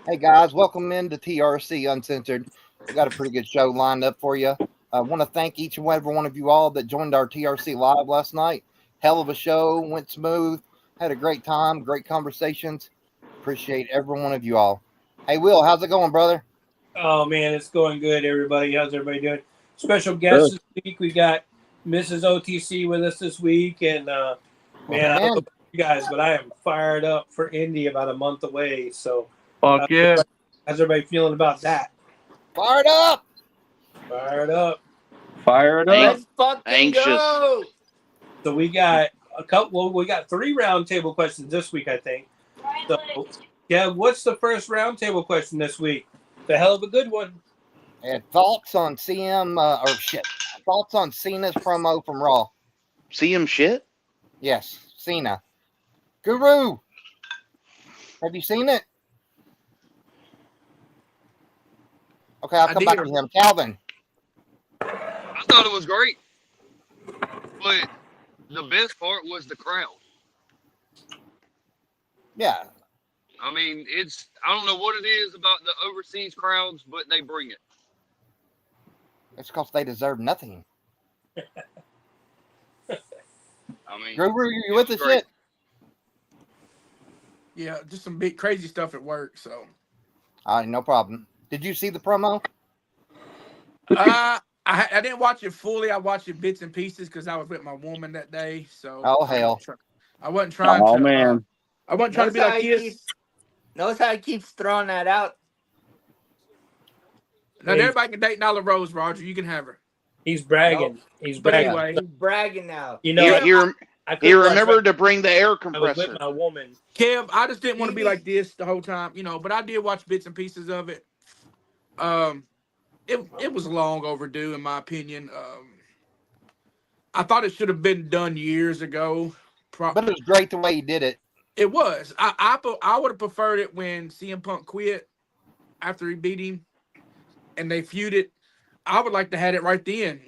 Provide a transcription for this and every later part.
Hey guys, welcome into TRC Uncensored. We got a pretty good show lined up for you. I want to thank each and every one of you all that joined our TRC live last night. Hell of a show, went smooth, had a great time, great conversations. Appreciate every one of you all. Hey Will, how's it going, brother? Oh man, it's going good, everybody. How's everybody doing? Special guest Good. this week. We got Mrs. OTC with us this week, and man, I Welcome don't know in. about you guys, but I am fired up for Indy about a month away. So, Fuck yeah. how's everybody feeling about that? Fired up. Fired up. Fire it up. Let's fucking Anxious. go. So we got a couple. Well, we got 3 roundtable questions this week, I think. So, yeah, what's the first roundtable question this week? The hell of a good one. And thoughts on thoughts on Cena's promo from Raw. See him shit? Yes, Cena. Guru, have you seen it? Okay, I'll come back to him. Calvin. I thought it was great, but the best part was the crowd. Yeah, I mean, I don't know what it is about the overseas crowds, but they bring it. it's because they deserve nothing. I mean, Guru, you it with was the great. shit? Yeah, just some big crazy stuff at work. So, All right, no problem. Did you see the promo? I didn't watch it fully. I watched it bits and pieces because I was with my woman that day. So, Oh hell! I wasn't trying Oh to. man. I wasn't trying to be like this. Notice how he keeps throwing that out. Now everybody can date Nyla Rose, Roger. You can have her. He's bragging. Nope. He's But bragging. anyway, He's bragging now. You He, know, he, rem- I he couldn't watch remembered to bring the air I was with compressor. my woman. Kev, I just didn't want to be like this the whole time, but I did watch bits and pieces of it. It was long overdue in my opinion. I thought it should have been done years ago. But it was great the way he did it. It was. I would have preferred it when CM Punk quit after he beat him and they feuded. I would like to have it right then,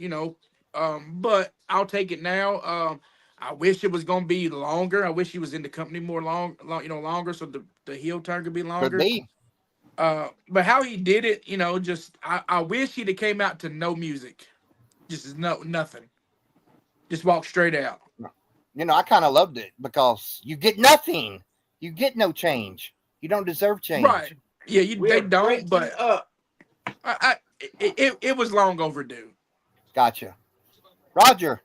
but I'll take it now. I wish it was gonna be longer. I wish he was in the company longer, so the heel turn could be Could longer. be. But how he did it, I wish he'd have came out to no music, just nothing, just walk straight out. I kind of loved it because you get nothing. You get no change. You don't deserve change. Right? Yeah, they don't. breaking But up. it was long overdue. Gotcha. Roger.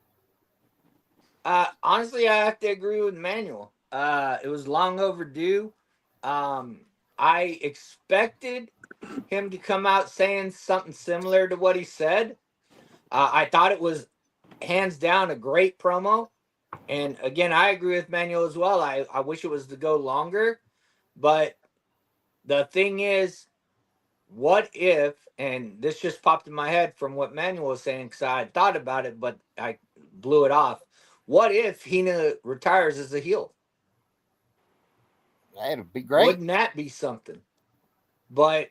Honestly, I have to agree with Manuel. It was long overdue. I expected him to come out saying something similar to what he said. I thought it was hands down a great promo. And again, I agree with Manuel as well. I wish it was to go longer. But the thing is, what if, and this just popped in my head from what Manuel was saying because I had thought about it, but I blew it off. What if Hina retires as a heel? That'd be great. Wouldn't that be something? But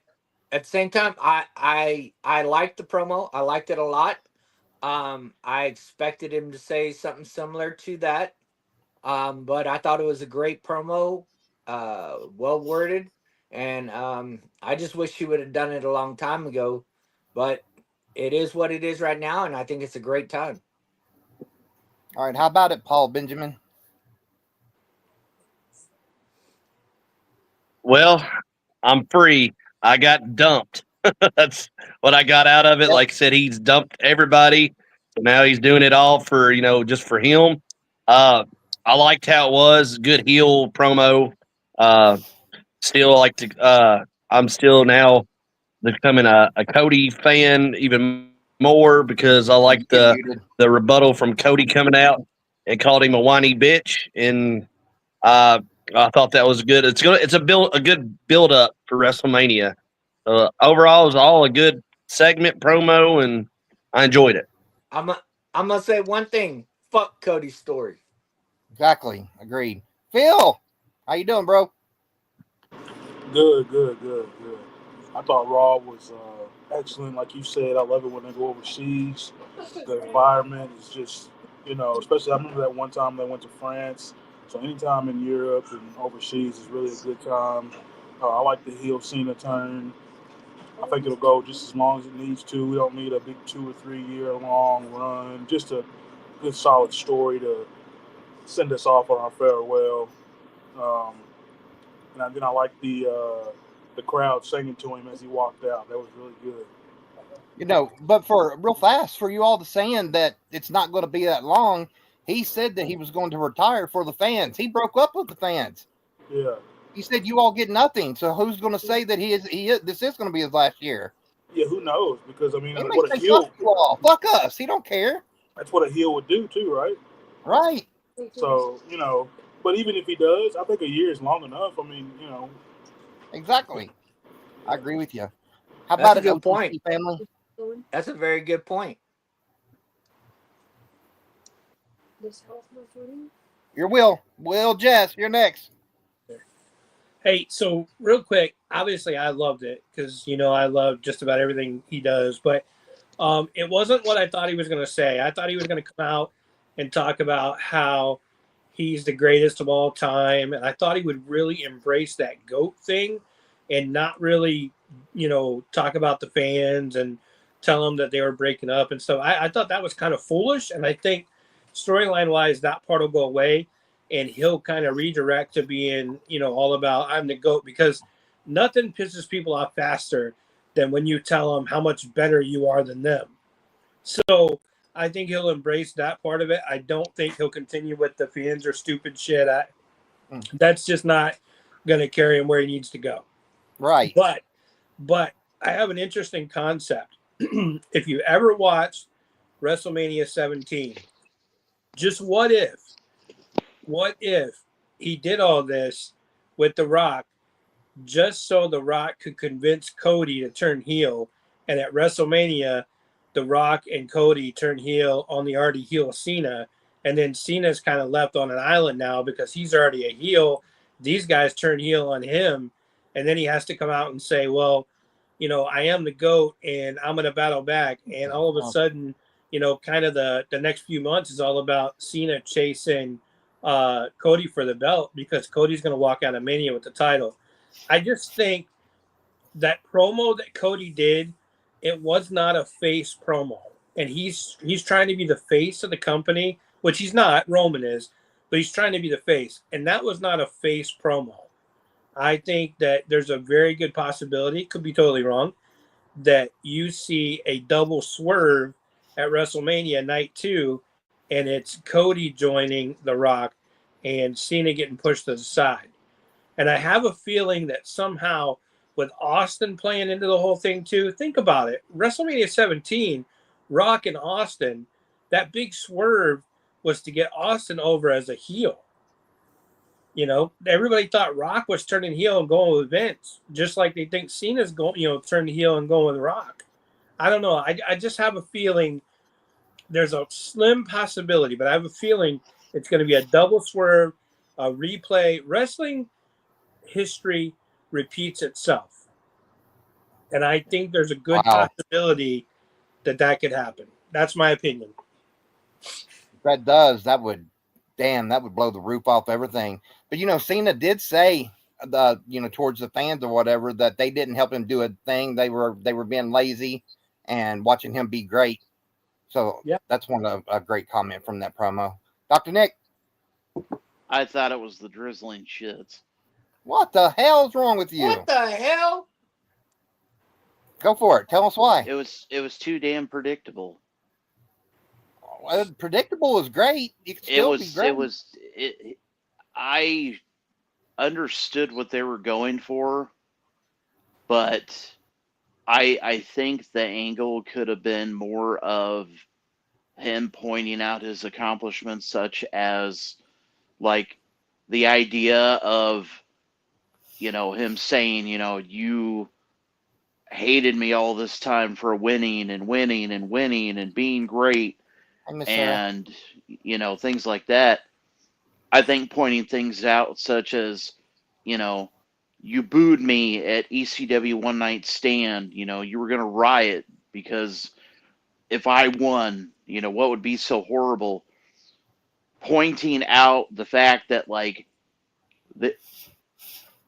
at the same time, I liked the promo. I liked it a lot. I expected him to say something similar to that. But I thought it was a great promo, well worded, and I just wish he would have done it a long time ago. But it is what it is right now, and I think it's a great time. All right. How about it, Paul Benjamin? Well, I'm free. I got dumped. That's what I got out of it. Yep. Like I said, he's dumped everybody. So now he's doing it all for, just for him. I liked how it was. Good heel promo. Still like to, I'm still now becoming a Cody fan even more because I like Get the muted. rebuttal from Cody coming out and called him a whiny bitch. And I thought that was good. It's a good build up for WrestleMania. Overall, it was all a good segment promo, and I enjoyed it. I'm gonna say one thing. Fuck Cody's story. Exactly. Agreed. Phil, how you doing, bro? Good. I thought Raw was excellent. Like you said, I love it when they go overseas. The environment is just, especially I remember that one time they went to France. So anytime in Europe and overseas is really a good time. I like the heel Cena turn. I think it'll go just as long as it needs to. We don't need a big 2 or 3 year long run. Just a good solid story to send us off on our farewell. Um, and then I like the crowd singing to him as he walked out. That was really good. But for real fast, for you all to saying that it's not going to be that long, he said that he was going to retire for the fans. He broke up with the fans. Yeah. He said you all get nothing. So who's going to say that this is going to be his last year? Yeah, who knows? Because I mean, He may what a say heel. fuck you all, fuck us. He don't care. That's what a heel would do too, right? Right. So but even if he does, I think a year is long enough. I mean, Exactly. I agree with you. How That's about a it, good OTC point. family? That's a very good point. Your Will Jess, you're next. Hey, so real quick, obviously I loved it because I love just about everything he does, but it wasn't what I thought he was going to say. I thought he was going to come out and talk about how he's the greatest of all time, and I thought he would really embrace that GOAT thing and not really, talk about the fans and tell them that they were breaking up and stuff. I thought that was kind of foolish, and I think storyline wise, that part will go away, and he'll kind of redirect to being, all about I'm the GOAT, because nothing pisses people off faster than when you tell them how much better you are than them. So I think he'll embrace that part of it. I don't think he'll continue with the fans or stupid shit. That's just not going to carry him where he needs to go. Right. But I have an interesting concept. If you ever watched WrestleMania 17, just what if he did all this with The Rock just so The Rock could convince Cody to turn heel, and at WrestleMania, The Rock and Cody turn heel on the already heel Cena, and then Cena's kind of left on an island now because he's already a heel. These guys turn heel on him, and then he has to come out and say, well, I am the GOAT and I'm going to battle back. And all of a sudden, kind of the next few months is all about Cena chasing Cody for the belt because Cody's going to walk out of Mania with the title. I just think that promo that Cody did, it was not a face promo. And he's trying to be the face of the company, which he's not, Roman is, but he's trying to be the face. And that was not a face promo. I think that there's a very good possibility, could be totally wrong, that you see a double swerve at WrestleMania night 2, and it's Cody joining The Rock and Cena getting pushed to the side. And I have a feeling that somehow with Austin playing into the whole thing too, think about it. WrestleMania 17, Rock and Austin, that big swerve was to get Austin over as a heel. Everybody thought Rock was turning heel and going with Vince, just like they think Cena's going, turning heel and going with Rock. I don't know. I just have a feeling there's a slim possibility, but I have a feeling it's going to be a double swerve, a replay. Wrestling history repeats itself. And I think there's a good possibility that could happen. That's my opinion. That does. That would blow the roof off everything. But Cena did say towards the fans or whatever that they didn't help him do a thing. They were being lazy and watching him be great. So that's a great comment from that promo. Dr. Nick. I thought it was the drizzling shits. What the hell's wrong with you? What the hell? Go for it. Tell us why. It was too damn predictable. Predictable is great. You can still be great. I understood what they were going for, but I think the angle could have been more of him pointing out his accomplishments, such as like the idea of him saying, you hated me all this time for winning and winning and winning and being great and things like that. I think pointing things out such as you booed me at ECW One Night Stand, you were going to riot because if I won, what would be so horrible? Pointing out the fact that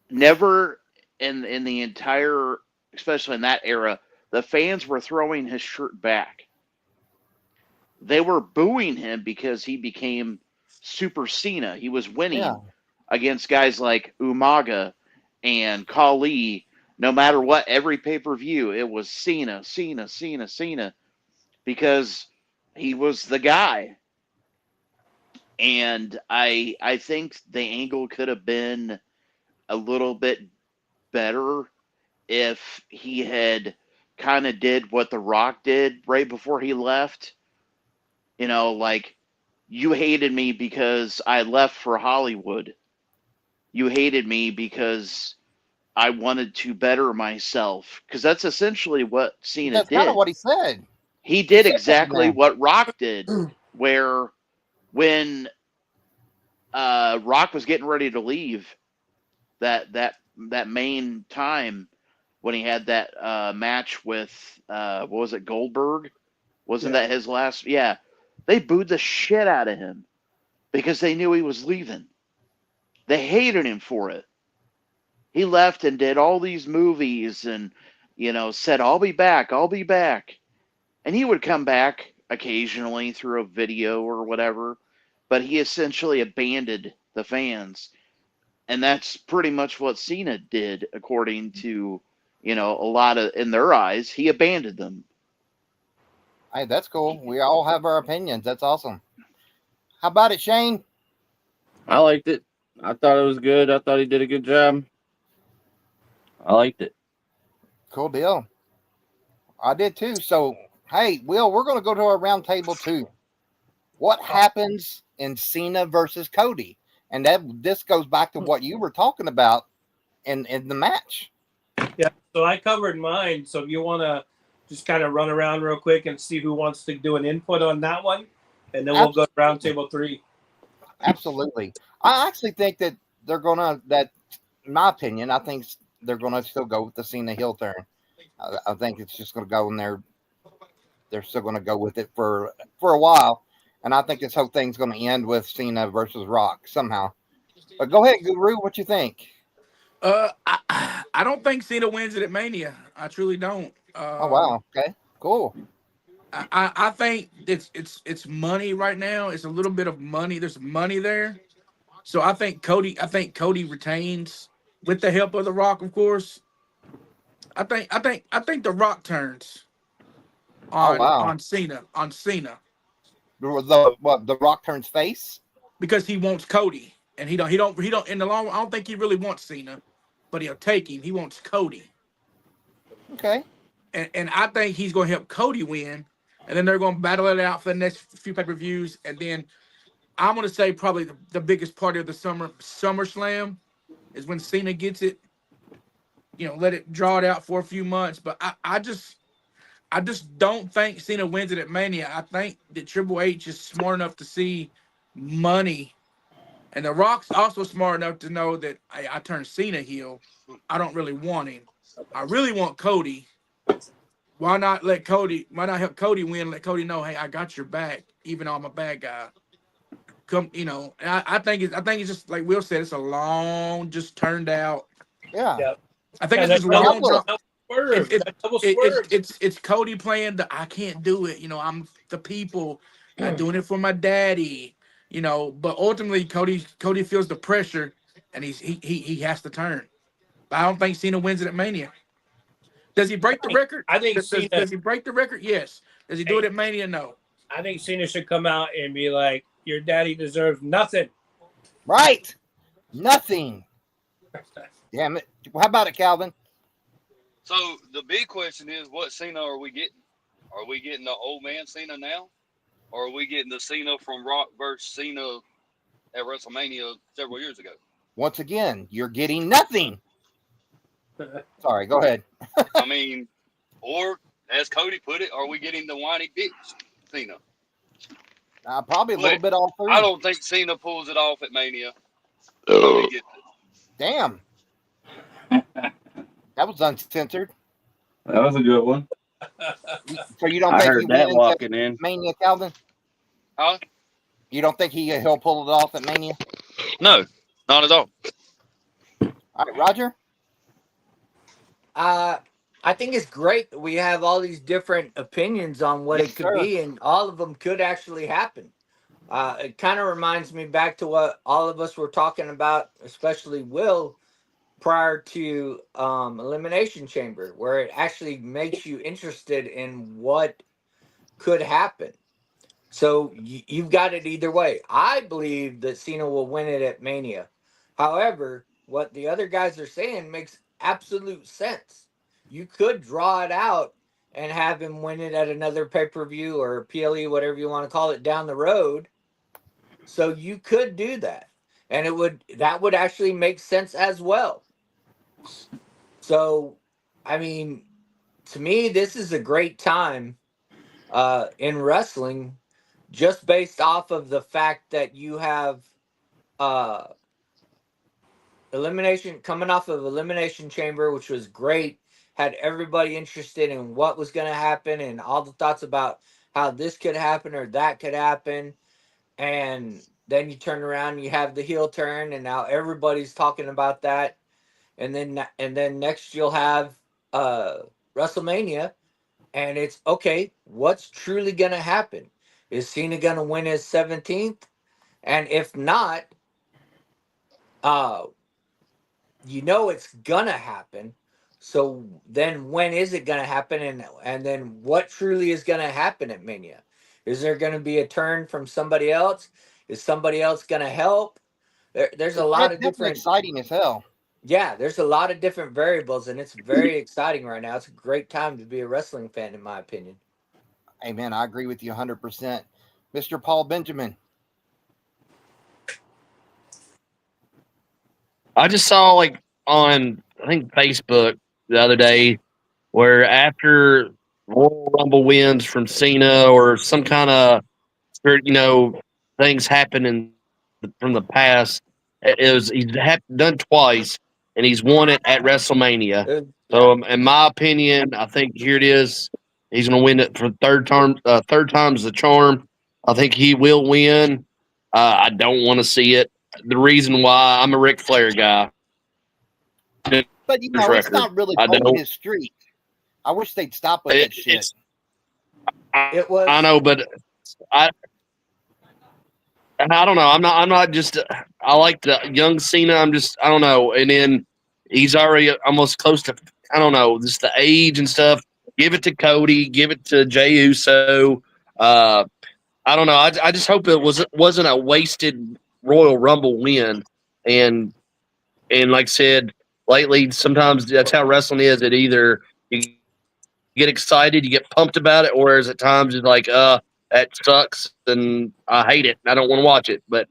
never in the entire, especially in that era, the fans were throwing his shirt back. They were booing him because he became Super Cena. He was winning Yeah. against guys like Umaga and Khali. No matter what, every pay-per-view, it was Cena, Cena, Cena, Cena, because he was the guy. And I think the angle could have been a little bit better if he had kind of did what The Rock did right before he left. You know, like, you hated me because I left for Hollywood. You hated me because I wanted to better myself. Because that's essentially what Cena That's kind of did. what he said. He He did said that, exactly man. what Rock did, where when Rock was getting ready to leave that main time when he had that match with what was it, Goldberg? Wasn't Yeah. that his last? Yeah, they booed the shit out of him because they knew he was leaving. They hated him for it. He left and did all these movies and, said, I'll be back, I'll be back. And he would come back occasionally through a video or whatever, but he essentially abandoned the fans. And that's pretty much what Cena did, according to, a lot of, in their eyes, he abandoned them. Hey, that's cool. We all have our opinions. That's awesome. How about it, Shane? I liked it. I thought it was good. I thought he did a good job. I liked it. Cool deal. I did too. So, hey, Will, we're going to go to our round table too. What happens in Cena versus Cody? And this goes back to what you were talking about in the match. Yeah. So I covered mine. So if you want to just kind of run around real quick and see who wants to do an input on that one, and then we'll go to round table 3. Absolutely. I actually think that they're going to, in my opinion, I think they're going to still go with the Cena heel turn. I think it's just going to go in there. They're still going to go with it for a while. And I think this whole thing's going to end with Cena versus Rock somehow. But go ahead, Guru. What you think? I don't think Cena wins it at Mania. I truly don't. Oh wow. Okay. Cool. I think it's money right now. It's a little bit of money. There's money there. So I think Cody retains with the help of The Rock, of course. I think The Rock turns Oh wow. on Cena. The Rock turns face? Because he wants Cody. And he don't in the long, I don't think he really wants Cena, but he'll take him. He wants Cody. Okay. And I think he's going to help Cody win, and then they're going to battle it out for the next few pay-per-views, and then I'm going to say probably the biggest party of the SummerSlam is when Cena gets it. Let it draw it out for a few months, but I just don't think Cena wins it at Mania. I think that Triple H is smart enough to see money, and The Rock's also smart enough to know that I turned Cena heel. I don't really want him. I really want Cody. Why not help Cody win? Let Cody know, hey, I got your back, even though I'm a bad guy. And I think it's just like Will said, it's a long, just turned out. Yeah. Yeah. I think And it's just that's long. double swerve. It's Cody playing the I can't do it. I'm the people, not doing it for my daddy. But ultimately Cody feels the pressure, and he has to turn. But I don't think Cena wins it at Mania. Does he break the record? I think Does Cena. he break the record? Yes. Does he do it at Mania? No. I think Cena should come out and be like, "Your daddy deserves nothing." Right. Nothing. Damn it. How about it, Calvin? So the big question is, what Cena are we getting? Are we getting the old man Cena now? Or are we getting the Cena from Rock versus Cena at WrestleMania several years ago? Once again, you're getting nothing. Sorry, go ahead. I mean, or as Cody put it, are we getting the whiny bitch Cena? Probably a little bit all three. I don't think Cena pulls it off at Mania. Cody gets it. Damn. That was uncensored. That was a good one. So you don't I think heard he that wins walking at in. Mania, Calvin? Huh? You don't think he'll pull it off at Mania? No, not at all. All right, Roger? I think it's great that we have all these different opinions on what Yes, it could sir. be, and all of them could actually happen. It kind of reminds me back to what all of us were talking about, especially Will, prior to Elimination Chamber, where it actually makes you interested in what could happen. So you've got it either way. I believe that Cena will win it at Mania. However, what the other guys are saying makes absolute sense. You could draw it out and have him win it at another pay per view or PLE, whatever you want to call it, down the road. So you could do that, and that would actually make sense as well. So, I mean, to me, this is a great time in wrestling, just based off of the fact that you have uh, elimination coming off of Elimination Chamber, which was great, had everybody interested in what was going to happen and all the thoughts about how this could happen or that could happen. And then you turn around and you have the heel turn, and now everybody's talking about that. And then next you'll have uh, WrestleMania, and it's okay. What's truly going to happen? Is Cena going to win his 17th? And if not, uh, it's gonna happen. So then, when is it gonna happen? And then, what truly is gonna happen at Mania? Is there gonna be a turn from somebody else? Is somebody else gonna help? There's a It's lot of definitely different. exciting as hell. Yeah, there's a lot of different variables, and it's very exciting right now. It's a great time to be a wrestling fan, in my opinion. Amen. I agree with you 100%. Mr. Paul Benjamin. I just saw like on I think Facebook the other day where after Royal Rumble wins from Cena or some kind of things happen from the past, it was he's done twice and he's won it at WrestleMania. Yeah, So in my opinion, I think here it is. He's going to win it for third time. Third time's the charm. I think he will win. I don't want to see it. The reason why I'm a Ric Flair guy. But it's Record. not really I going don't. his streak. I wish they'd stop with that shit. It's. I, it was. I know, but I. I don't know. I'm not just. I like the young Cena. I don't know. And then he's already almost close to. I don't know. Just the age and stuff. Give it to Cody. Give it to Jey Uso. Uh, I don't know. I just hope it wasn't a wasted Royal Rumble win. And like I said, lately sometimes that's how wrestling is. It either you get excited, you get pumped about it, or at times it's like, that sucks and I hate it and I don't want to watch it. But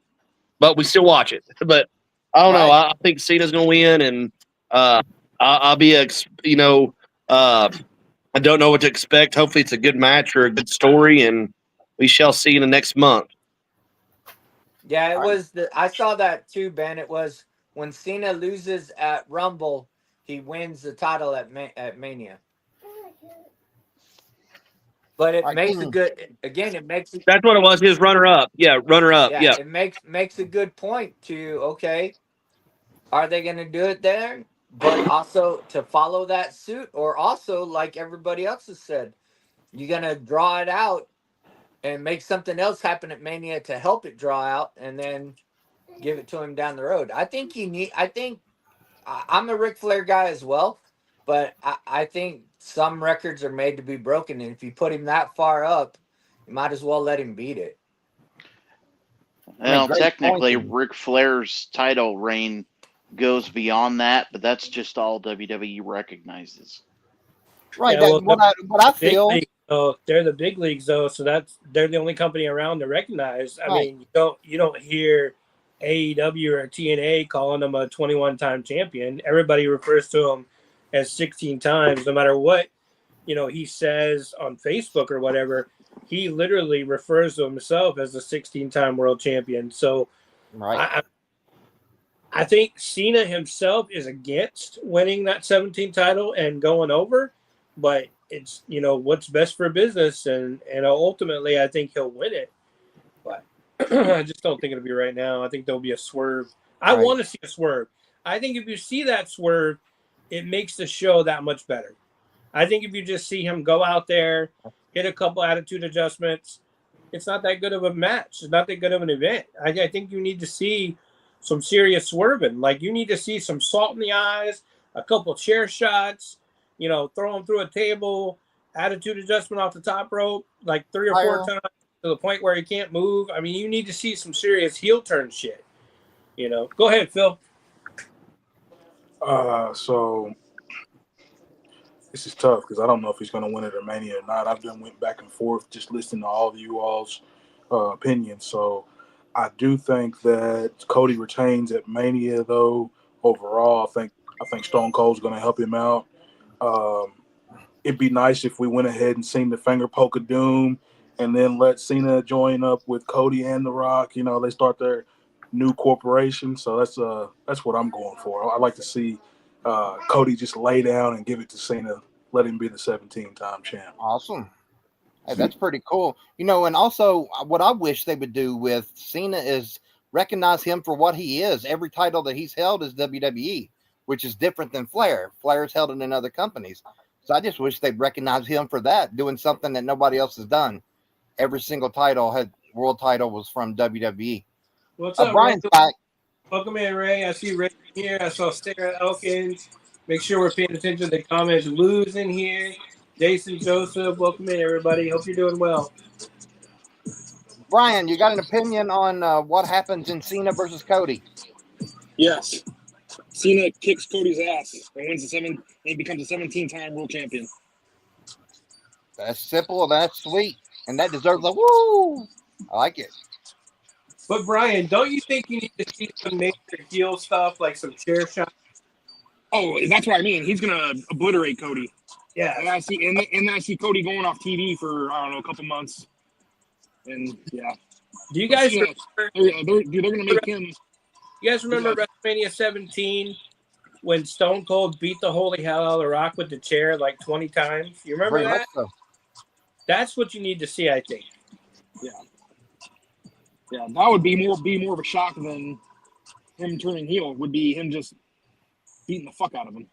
we still watch it. But I don't know. Right. I think Cena's gonna win, and I'll be I don't know what to expect. Hopefully, it's a good match or a good story, and we shall see in the next month. Yeah, it All right. was I saw that too, Ben. It was when Cena loses at Rumble, he wins the title at Mania. But All it right, makes a King. good again. It makes it That's what it was. His runner up. Yeah, runner up. yeah. Yeah. It makes a good point to okay. Are they going to do it there? But also to follow that suit, or also like everybody else has said, you're going to draw it out and make something else happen at Mania to help it draw out, and then give it to him down the road. I think you need. I think I'm a Ric Flair guy as well, but I think some records are made to be broken, and if you put him that far up, you might as well let him beat it. Well, Great technically, point. Ric Flair's title reign goes beyond that, but that's just all WWE recognizes. Right. Yeah, That well, what I big feel. league, though, they're the big leagues though, so they're the only company around to recognize. I Right. mean, you don't hear AEW or TNA calling them a 21-time champion. Everybody refers to him as 16 times, no matter what he says on Facebook or whatever. He literally refers to himself as a 16-time world champion. So Right. I think Cena himself is against winning that 17 title and going over, but it's what's best for business, and ultimately I think he'll win it, but I just don't think it'll be right now. I think there'll be a swerve. I Right. want to see a swerve. I think if you see that swerve, it makes the show that much better. I think if you just see him go out there, hit a couple attitude adjustments, it's not that good of a match. It's not that good of an event. I think you need to see some serious swerving. Like, you need to see some salt in the eyes, a couple chair shots, throw him through a table, attitude adjustment off the top rope, like 3 or 4 times to the point where he can't move. I mean, you need to see some serious heel turn shit. Go ahead, Phil. So this is tough because I don't know if he's going to win it at Mania or not. I've been went back and forth just listening to all of you all's opinions. So I do think that Cody retains at Mania, though. Overall, I think Stone Cold's going to help him out. It'd be nice if we went ahead and seen the finger poke of doom, and then let Cena join up with Cody and The Rock. They start their new corporation. So that's what I'm going for. I'd like to see Cody just lay down and give it to Cena. Let him be the 17-time champ. Awesome. Hey, that's pretty cool. And also what I wish they would do with Cena is recognize him for what he is. Every title that he's held is WWE, which is different than Flair. Flair's held it in other companies. So I just wish they'd recognize him for that, doing something that nobody else has done. Every single world title was from WWE. What's up, Brian's Ray? back. Welcome in, Ray. I see Ray here. I saw Sarah Elkins. Make sure we're paying attention to the comments. Lou's in here. Jason Joseph. Welcome in, everybody. Hope you're doing well. Brian, you got an opinion on what happens in Cena versus Cody? Yes. Cena kicks Cody's ass and wins and he becomes a 17-time world champion. That's simple. That's sweet. And that deserves a woo. I like it. But, Brian, don't you think you need to see some major heel stuff, like some chair shots? Oh, that's what I mean. He's going to obliterate Cody. Yeah. And I see Cody going off TV for, I don't know, a couple months. And, yeah. Do you guys remember? They're going to make him. You guys remember WrestleMania 17 when Stone Cold beat the holy hell out of The Rock with the chair like 20 times? You remember Very that? much so. That's what you need to see, I think. Yeah. Yeah, that would be more of a shock than him turning heel. Would be him just beating the fuck out of him.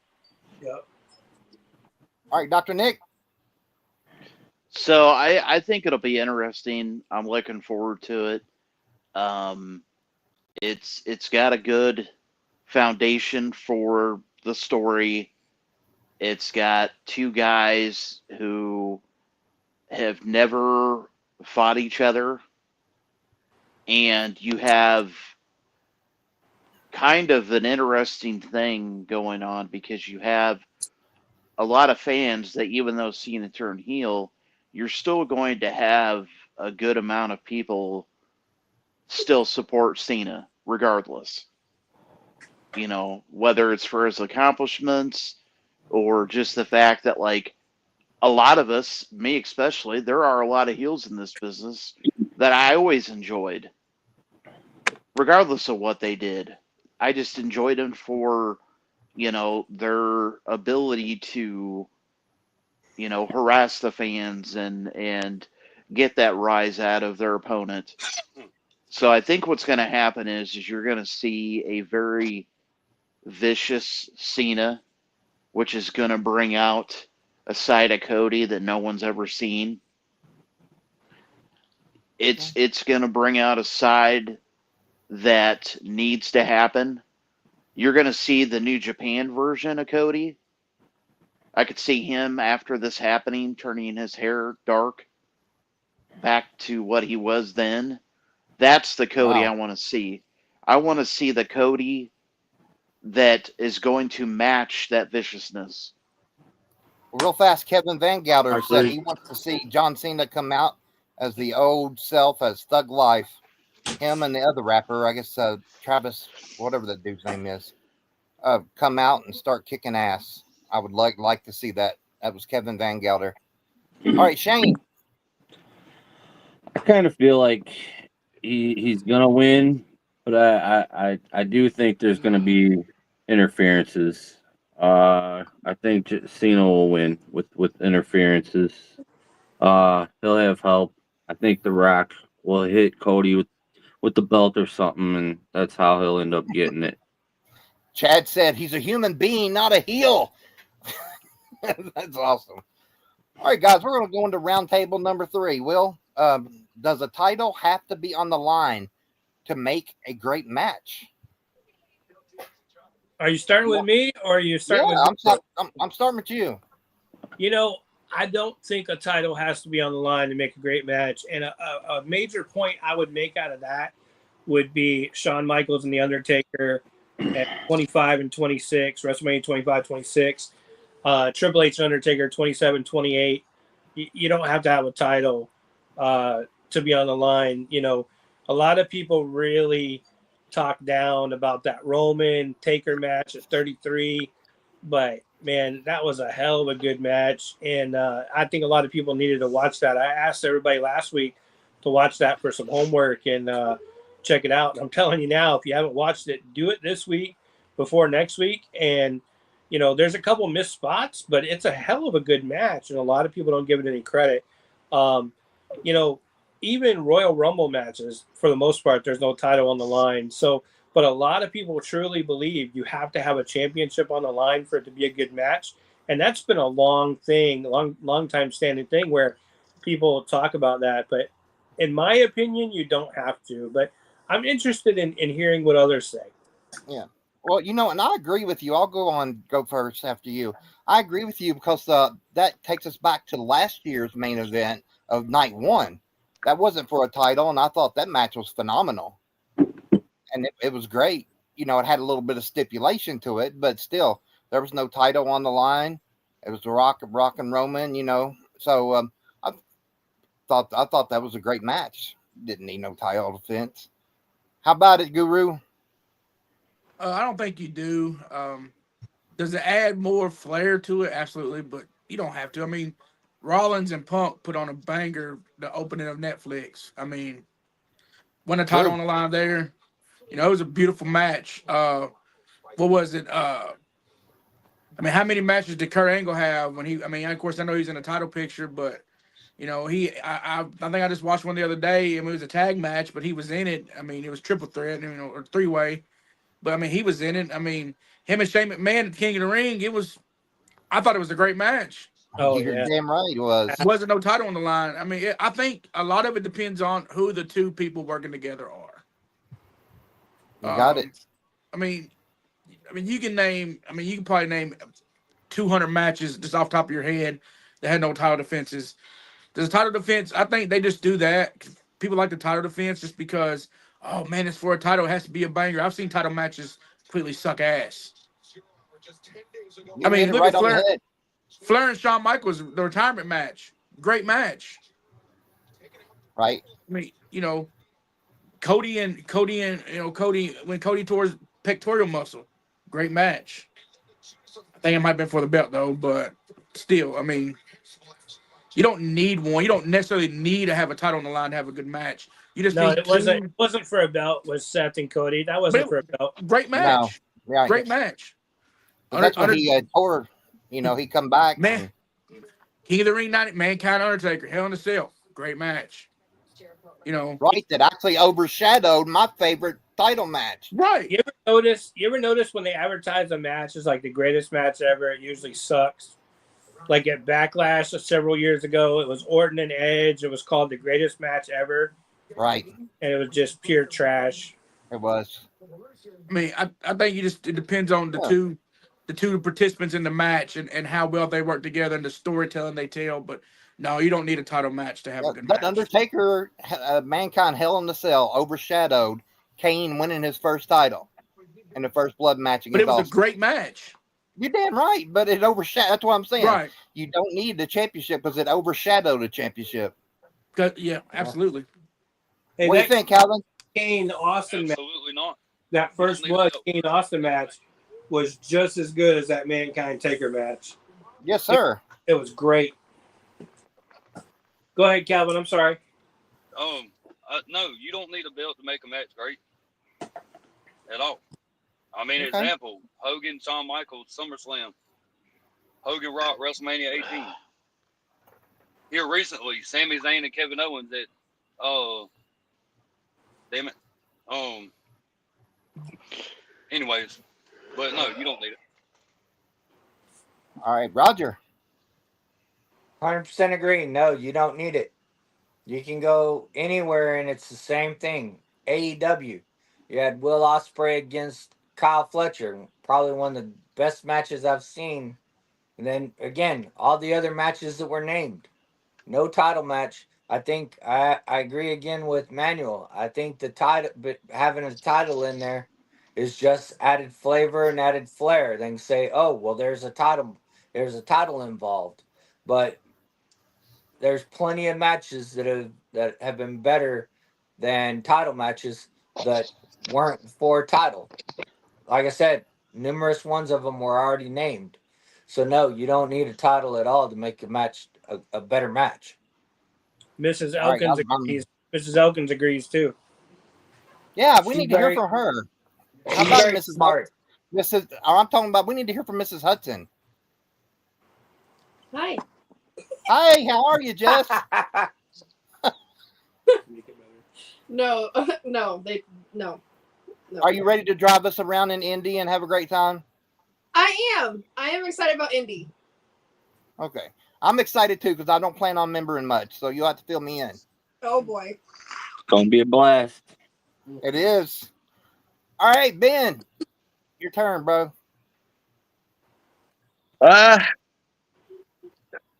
Yeah. All right, Dr. Nick. So I think it'll be interesting. I'm looking forward to it. It's got a good foundation for the story. It's got two guys who have never fought each other, and you have kind of an interesting thing going on because you have a lot of fans that, even though Cena turned heel, you're still going to have a good amount of people still support Cena regardless. Whether it's for his accomplishments or just the fact that, like, a lot of us, me especially, there are a lot of heels in this business that I always enjoyed, regardless of what they did. I just enjoyed them for, their ability to, harass the fans and get that rise out of their opponent. So I think what's going to happen is you're going to see a very vicious Cena, which is going to bring out a side of Cody that no one's ever seen. It's going to bring out a side that needs to happen. You're going to see the New Japan version of Cody. I could see him, after this happening, turning his hair dark back to what he was then. That's the Cody I want to see. I want to see the Cody that is going to match that viciousness. Real fast, Kevin Van Gelder said he wants to see John Cena come out as the old self, as Thug Life. Him and the other rapper, I guess Travis, whatever that dude's name is, come out and start kicking ass. I would like to see that. That was Kevin Van Gelder. All right, Shane. I kind of feel like he's gonna win, but I do think there's gonna be interferences. I think Cena will win with interferences. He'll have help. I think The Rock will hit Cody with the belt or something, and that's how he'll end up getting it. Chad said he's a human being, not a heel. That's awesome. All right, guys, we're going to go into round table number 3. Will, does a title have to be on the line to make a great match? Are you starting with me or are you starting with I'm starting with you. You know, I don't think a title has to be on the line to make a great match. And a major point I would make out of that would be Shawn Michaels and The Undertaker at 25 and 26, WrestleMania 25, 26. Triple H and Undertaker 27, 28. You don't have to have a title to be on the line. You know, a lot of people really talk down about that Roman Taker match at 33, but man, that was a hell of a good match, and I think a lot of people needed to watch that. I asked everybody last week to watch that for some homework and check it out. And I'm telling you now, if you haven't watched it, do it this week before next week. And you know, there's a couple missed spots, but it's a hell of a good match, and a lot of people don't give it any credit. You know, even Royal Rumble matches, for the most part, there's no title on the line. So, but a lot of people truly believe you have to have a championship on the line for it to be a good match, and that's been a long time standing thing where people talk about that. But in my opinion, you don't have to. But I'm interested in hearing what others say. Yeah. Well, you know, and I agree with you. I'll go first after you. I agree with you because that takes us back to last year's main event of night 1. That wasn't for a title, and I thought that match was phenomenal. And it was great. You know, it had a little bit of stipulation to it, but still, there was no title on the line. It was the Rock and Roman, you know. So I thought that was a great match. Didn't need no title defense. How about it, Guru? I don't think you do. Does it add more flair to it? Absolutely, but you don't have to. I mean, Rollins and Punk put on a banger the opening of Netflix. I mean, won a title True. on the line there. You know, it was a beautiful match. What was it? I mean, how many matches did Kurt Angle have when he? I mean, of course, I know he's in the title picture, but you know, I think I just watched one the other day. I mean, it was a tag match, but he was in it. I mean, it was triple threat, you know, or 3-way. But I mean, he was in it. I mean, him and Shane McMahon at King of the Ring. I thought it was a great match. Oh You're yeah, damn right it was. Wasn't no title on the line. I mean, I think a lot of it depends on who the two people working together are. You got it. I mean, you can name. I mean, you can probably name 200 matches just off the top of your head that had no title defenses. There's a title defense. I think they just do that. People like the title defense just because, oh man, it's for a title. It has to be a banger. I've seen title matches completely suck ass. You I mean, hit it look right at on the head. Flair and Shawn Michaels, the retirement match. Great match. Right. I mean, you know, Cody and Cody when Cody tore his pectoral muscle. Great match. I think it might have been for the belt though, but still, I mean, you don't need one. You don't necessarily need to have a title on the line to have a good match. You just no, need it wasn't. two. It wasn't for a belt. Was Seth and Cody? That But wasn't for a belt. great No. match. Yeah. Great match. Because that's when he tore. You know, he come back. Man, King of the Ring night, Mankind Undertaker, Hell in a Cell. Great match. You know, Right, that actually overshadowed my favorite title match. right. You ever notice when they advertise a match as like the greatest match ever, it usually sucks. Like at Backlash several years ago, it was Orton and Edge. It was called the greatest match ever, Right. and it was just pure trash. It was. I mean, I think it depends on the two participants in the match and how well they work together and the storytelling they tell. But no, you don't need a title match to have a good That match. Undertaker, Mankind Hell in the Cell overshadowed Kane winning his first title in the first blood match against But it was Austin. a great match. You're damn right, but it overshadowed. That's what I'm saying. Right. You don't need the championship because it overshadowed the championship. Yeah, absolutely. Hey, What do you think, Calvin? Kane Austin match, Absolutely not. that first blood Kane Austin match was just as good as that Mankind Taker match. Yes, sir. It was great. Go ahead, Calvin. I'm sorry. No, you don't need a belt to make a match great at all. I mean, Okay. example: Hogan, Shawn Michaels, SummerSlam, Hogan Rock, WrestleMania 18. Here recently, Sami Zayn and Kevin Owens at damn it. Anyways, But no, you don't need it. All right, Roger. 100% agree. No, you don't need it. You can go anywhere and it's the same thing. AEW. You had Will Ospreay against Kyle Fletcher. Probably one of the best matches I've seen. And then again, all the other matches that were named. No title match. I think I agree again with Manuel. I think the title, but having a title in there is just added flavor and added flair. Then say, oh well, there's a title involved, but there's plenty of matches that have been better than title matches that weren't for a title. Like I said, numerous ones of them were already named. So no, you don't need a title at all to make a match a better match. Mrs. All right, Elkins agrees. Mrs. Elkins agrees too. yeah, we She's need to hear very from her. How she's about very Mrs. smart. Mrs. I'm talking about. We need to hear from Mrs. Hudson. Hi. Hi, how are you, Jess? No, no, no. Are you ready to drive us around in Indy and have a great time? I am. I am excited about Indy. Okay. I'm excited too because I don't plan on membering much, so you'll have to fill me in. Oh boy. It's gonna be a blast. It is. All right, Ben, your turn, bro.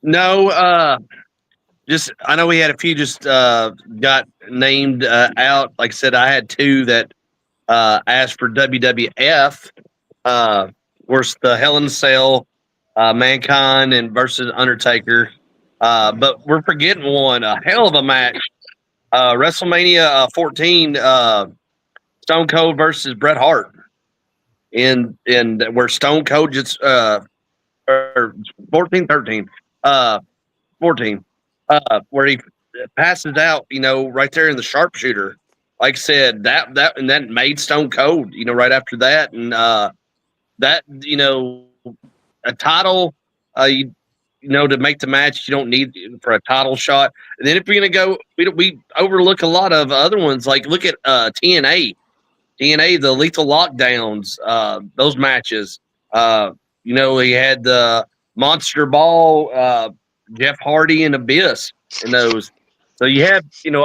No, just I know we had a few just got named out. Like I said, I had two that asked for WWF. Where's the Hell in a Cell, Mankind and versus Undertaker. But we're forgetting one, a hell of a match. WrestleMania 14, Stone Cold versus Bret Hart. In where Stone Cold just or 14, 13, 14, where he passes out, right there in the sharpshooter. Like I said, that made Stone Cold, right after that, and that a title, to make the match, you don't need for a title shot. And then if you're gonna go, we overlook a lot of other ones. Like look at TNA, the Lethal Lockdowns, those matches. He had the Monster Ball, Jeff Hardy and Abyss in those. So you have,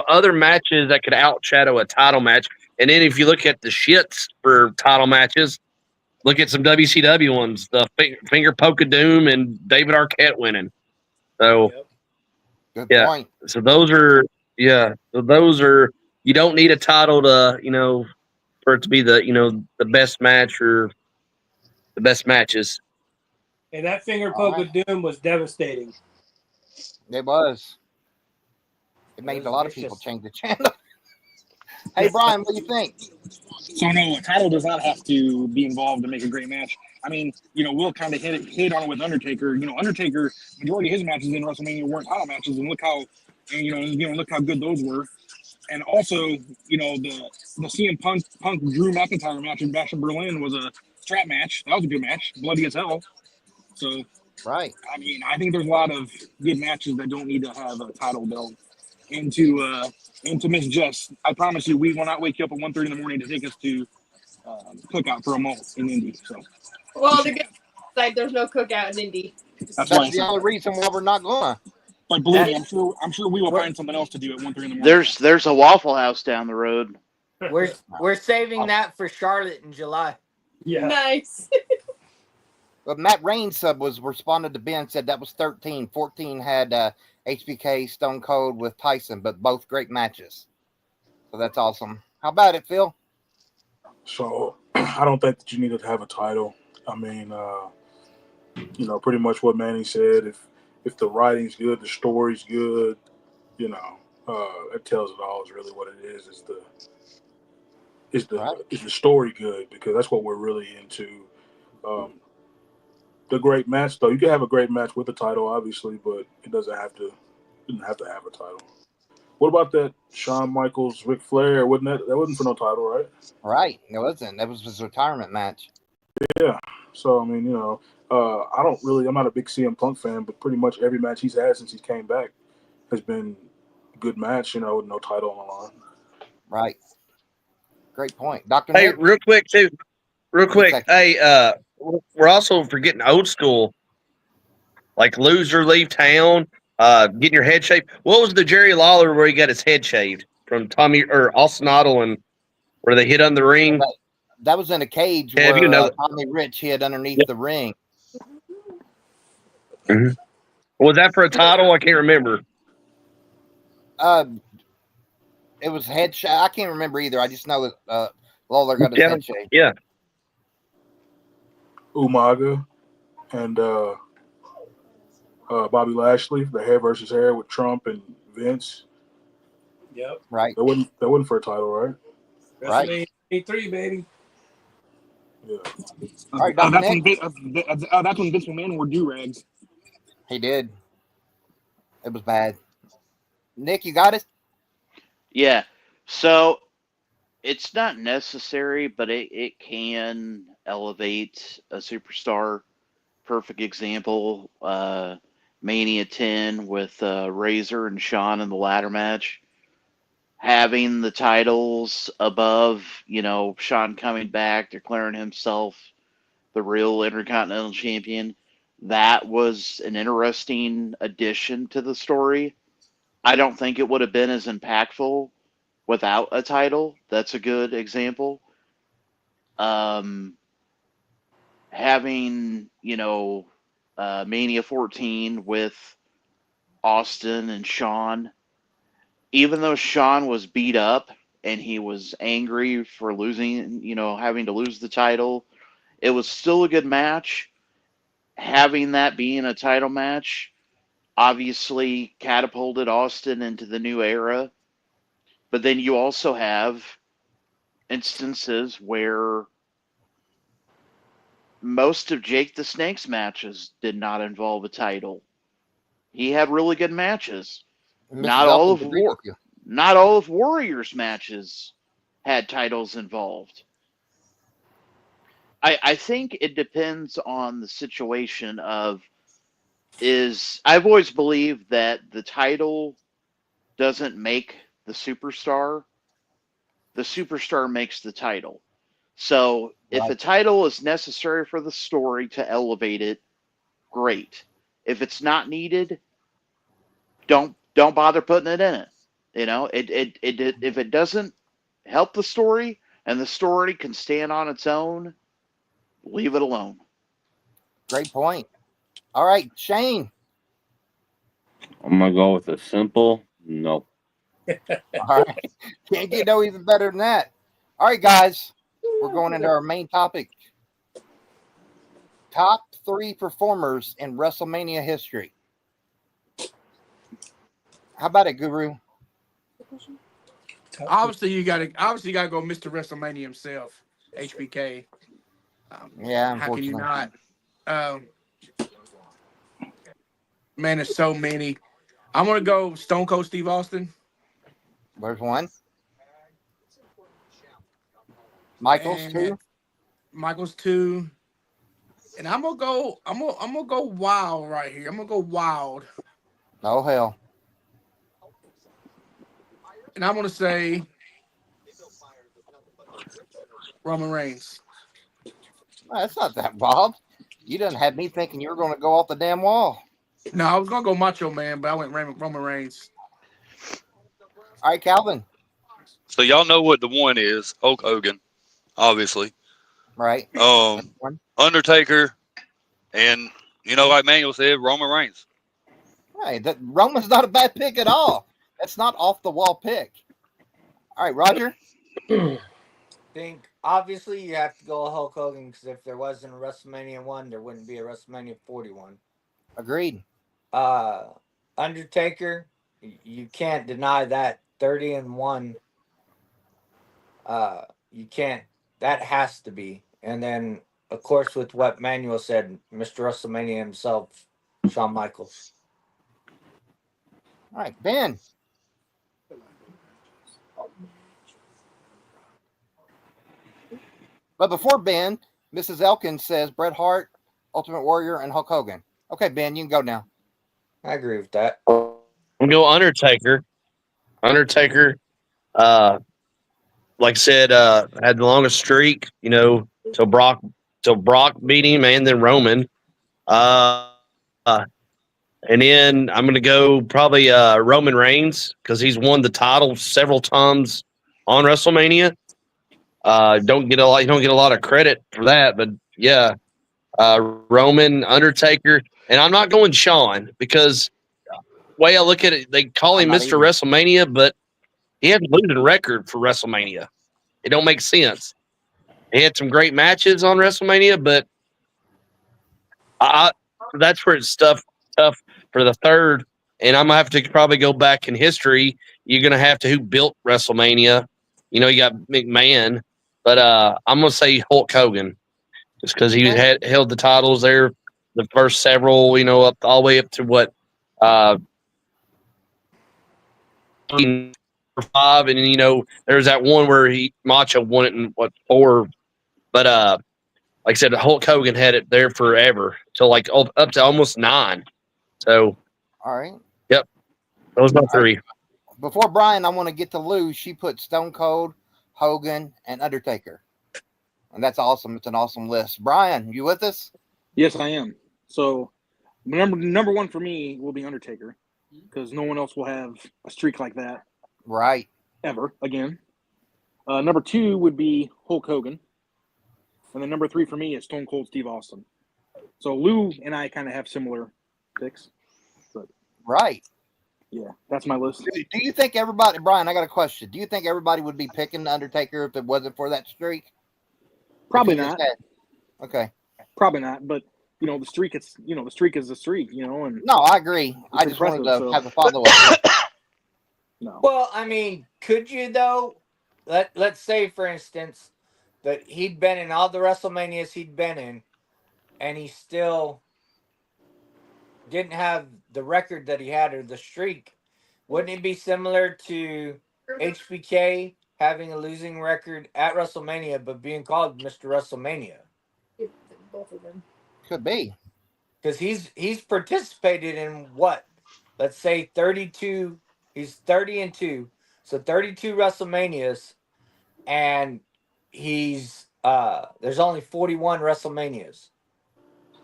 other matches that could outshadow a title match. And then if you look at the shits for title matches, look at some WCW ones, the Finger Poke of Doom and David Arquette winning. So, Good yeah. point. So those are, you don't need a title to, for it to be the best match or the best matches. And that finger All poke of doom was devastating. It was. It made a lot of people change the channel. Hey, Brian, what do you think? So no, a title does not have to be involved to make a great match. I mean, Will kind of hit on it with Undertaker. Undertaker, majority of his matches in WrestleMania weren't title matches, and look how, look how good those were. And also, the CM Punk Drew McIntyre match in Bash in Berlin was a strap match. That was a good match, bloody as hell. So, right. I mean, I think there's a lot of good matches that don't need to have a title belt. And to Miss Jess, I promise you, we will not wake you up at 1:30 in the morning to take us to cookout for a malt in Indy. So, well, the good side, there's no cookout in Indy. That's the only reason why we're not going. But believe me, I'm sure we will find something else to do at 1:30 in the morning. There's a Waffle House down the road. We're saving that for Charlotte in July. Yeah. Nice. But Matt Rains was responded to Ben, said that was 13. 14 had HBK Stone Cold with Tyson, but both great matches. So that's awesome. How about it, Phil? So I don't think that you need to have a title. I mean, pretty much what Manny said. If the writing's good, the story's good, it tells it all. Is really what it is. Is the story good? Because that's what we're really into. The great match, though, you can have a great match with a title, obviously, but it doesn't have to have a title. What about that Shawn Michaels Ric Flair? That wasn't for no title, right? Right, it wasn't. That was his retirement match. Yeah. So I mean, I'm not a big CM Punk fan, but pretty much every match he's had since he came back has been a good match. With no title on the line. Right. Great point, Dr. Hey, Nick? real quick too. Real quick, second. hey, we're also forgetting old school, like lose or leave town, getting your head shaved. What was the Jerry Lawler where he got his head shaved from Tommy or Austin Ottle and where they hit on the ring? That was in a cage Yeah, if you where know that. Tommy Rich hid underneath Yep. the ring. Mhm. Was that for a title? I can't remember. It was head shave. I can't remember either. I just know that Lawler got his Yeah, head shaved. yeah. Umaga and Bobby Lashley, the hair versus hair with Trump and Vince. Yep. Right. That wasn't for a title, right? Right. WrestleMania 83, baby. Yeah. All right, Dr. That's Nick. when Vince McMahon wore do rags. He did. It was bad. Nick, you got it? Yeah. So it's not necessary, but it can elevate a superstar. Perfect example, Mania 10 with Razor and Shawn in the ladder match. Having the titles above, Shawn coming back, declaring himself the real Intercontinental Champion. That was an interesting addition to the story. I don't think it would have been as impactful without a title. That's a good example. Having, Mania 14 with Austin and Shawn, even though Shawn was beat up and he was angry for losing, having to lose the title, it was still a good match. Having that being a title match obviously catapulted Austin into the new era. But then you also have instances where most of Jake the Snake's matches did not involve a title. He had really good matches. Mrs. Not all Elkins of agreed with you. Warrior's matches had titles involved. I think it depends on the situation of I've always believed that the title doesn't make the superstar makes the title. So if a Right. title is necessary for the story to elevate it, great. If it's not needed, don't bother putting it in it. If it doesn't help the story and the story can stand on its own, leave it alone. Great point. All right, Shane. I'm gonna go with a simple no. All right. Can't get no even better than that. All right, guys. We're going into our main topic. Top 3 performers in WrestleMania history. How about it, Guru? Obviously, you gotta go Mr. WrestleMania himself, HBK. Yeah, How can you unfortunately. not? Man, there's so many. I'm gonna go Stone Cold Steve Austin. There's one. Michael's And 2. Michael's 2. And I'm gonna go wild right here. I'm gonna go wild. Oh, hell. And I'm gonna say Roman Reigns. Well, that's not that wild. You didn't have me thinking you were going to go off the damn wall. No, I was gonna go Macho Man, but I went Roman Reigns. All right, Calvin. So y'all know what the one is. Hulk Hogan, obviously. Right. One. Undertaker, and like Manuel said, Roman Reigns. Right. That Roman's not a bad pick at all. That's not off the wall pick. All right, Roger. Think obviously you have to go Hulk Hogan because if there wasn't a WrestleMania 1, there wouldn't be a WrestleMania 41. Agreed. Undertaker, you can't deny that 30-1. You can't. That has to be. And then of course with what Manuel said, Mr. WrestleMania himself, Shawn Michaels. All right, Ben. But before Ben, Mrs. Elkins says Bret Hart, Ultimate Warrior, and Hulk Hogan. Okay, Ben, you can go now. I agree with that. I'm gonna go Undertaker. Undertaker, like I said, had the longest streak. till Brock beat him, and then Roman. And then I'm going to go probably Roman Reigns because he's won the title several times on WrestleMania. Don't get a lot of credit for that, but yeah, Roman, Undertaker, and I'm not going Shawn because way I look at it, they call him I'm not Mr. either. WrestleMania, but he had a losing record for WrestleMania. It don't make sense. He had some great matches on WrestleMania, but I that's where it's tough for the third. And I'm gonna have to probably go back in history. You're gonna have to who built WrestleMania. You know, you got McMahon, but I'm gonna say Hulk Hogan just because he had held the titles there the first several. You know, up all the way up to what 5, and you know, there's that one where he Macho won it in what 4, but like I said, Hulk Hogan had it there forever till like up to almost 9. So, All right. yep, those are my All right. 3. Before Brian, I want to get to Lou. She put Stone Cold, Hogan, and Undertaker. And that's awesome. It's an awesome list. Brian, you with us? Yes, I am. So number one for me will be Undertaker because no one else will have a streak like that Right. ever again. Number 2 would be Hulk Hogan, and then number 3 for me is Stone Cold Steve Austin. So Lou and I kind of have similar picks, but Right. yeah, that's my list. Do you think everybody, Brian, I got a question. Do you think everybody would be picking the Undertaker if it wasn't for that streak? Probably If he just not. okay. Probably not. But the streak. The streak is the streak. And No, I agree. I just wanted impressive, to so- have a follow up. no. Well, I mean, could you though? Let's say, for instance, that he'd been in all the WrestleManias he'd been in, and he still didn't have the record that he had or the streak. Wouldn't it be similar to HBK having a losing record at WrestleMania but being called Mr. WrestleMania? Both of them. Could be. Because he's participated in what? Let's say 32. He's 30-2, so 32 WrestleManias, and he's there's only 41 WrestleManias